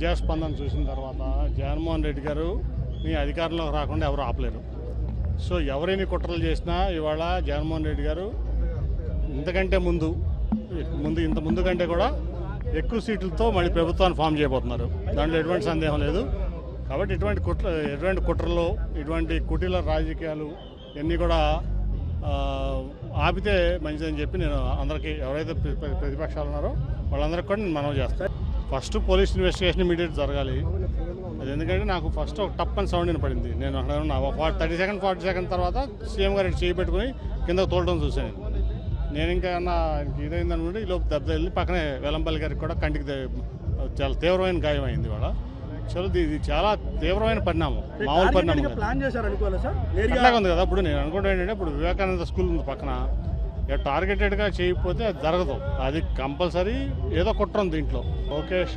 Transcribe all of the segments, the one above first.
ప్రజాస్పందన చూసిన తర్వాత జగన్మోహన్ రెడ్డి గారు మీ అధికారంలోకి రాకుండా ఎవరు ఆపలేరు. సో ఎవరైనా కుట్రలు చేసినా ఇవాళ జగన్మోహన్ రెడ్డి గారు ఇంత ముందు కంటే కూడా ఎక్కువ సీట్లతో మళ్ళీ ప్రభుత్వాన్ని ఫామ్ చేయబోతున్నారు. దాంట్లో ఎటువంటి సందేహం లేదు. కాబట్టి ఎటువంటి కుట్రలు, ఇటువంటి కుటీల రాజకీయాలు ఇవన్నీ కూడా ఆపితే మంచిదని చెప్పి నేను అందరికీ, ఎవరైతే ప్రతిపక్షాలు ఉన్నారో వాళ్ళందరికీ కూడా నేను మనవి చేస్తాను. ఫస్ట్ పోలీస్ ఇన్వెస్టిగేషన్ ఇమీడియట్ జరగాలి. అది ఎందుకంటే నాకు ఫస్ట్ ఒక టప్ అని సౌండ్ వినపడింది. నేను అక్కడ 40 సెకండ్ తర్వాత సీఎం గారు చేయి పెట్టుకుని కింద తోలడం చూశాను. నేను ఇంకా ఇదైందనుకుంటే ఈ లోపు దెబ్బ వెళ్ళి పక్కనే వెల్లంపల్లి గారికి కూడా కంటికి చాలా తీవ్రమైన గాయమైంది. ఇవాళ ఇది చాలా తీవ్రమైన పరిణామం, మామూలు పరిణామం అట్లాగే ఉంది కదా. ఇప్పుడు నేను అనుకుంటా ఏంటంటే, ఇప్పుడు వివేకానంద స్కూల్ ఉంది పక్కన, టార్గెటెడ్గా చేయకపోతే అది జరగదు. అది కంపల్సరీ ఏదో కుట్ర ఉంది దీంట్లో. లోకేష్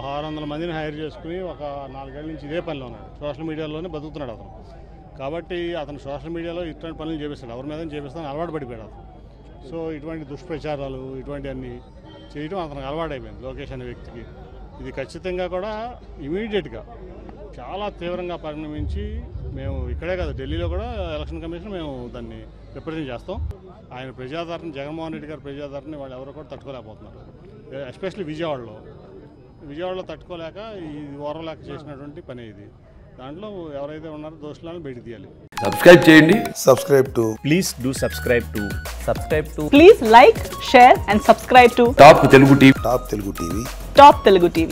600 మందిని హైర్ చేసుకుని ఒక 4 ఏళ్ళ నుంచి ఇదే పనిలో ఉన్నాడు. సోషల్ మీడియాలోనే బతుకుతున్నాడు అతను. కాబట్టి అతను సోషల్ మీడియాలో ఇటువంటి పనులు చేపిస్తాడు, ఎవరి మీద చేపిస్తాను అలవాటు పడిపోయాడు అతను. సో ఇటువంటి దుష్ప్రచారాలు ఇటువంటివన్నీ చేయడం అతనికి అలవాటు అయిపోయింది లోకేష్ అనే వ్యక్తికి. ఇది ఖచ్చితంగా కూడా ఇమీడియట్గా చాలా తీవ్రంగా పరిణమించి మేము ఇక్కడే కాదు ఢిల్లీలో కూడా ఎలక్షన్ కమిషన్ మేము దాన్ని రిప్రజెంట్ చేస్తాం. ఆయన ప్రజాదరణ, జగన్మోహన్ రెడ్డి గారి ప్రజాదరణ వాళ్ళు ఎవరు కూడా తట్టుకోలేకపోతున్నారు. ఎస్పెషల్లీ విజయవాడలో తట్టుకోలేక ఈ ఓర్వలేక చేసినటువంటి పని ఇది. దాంట్లో ఎవరైతే ఉన్నారో దోషులను బయటకు తీయాలి. సబ్స్క్రైబ్ చేయండి. Please do subscribe to. Please like, share and subscribe to top Telugu TV. Top Telugu TV. Top Telugu TV.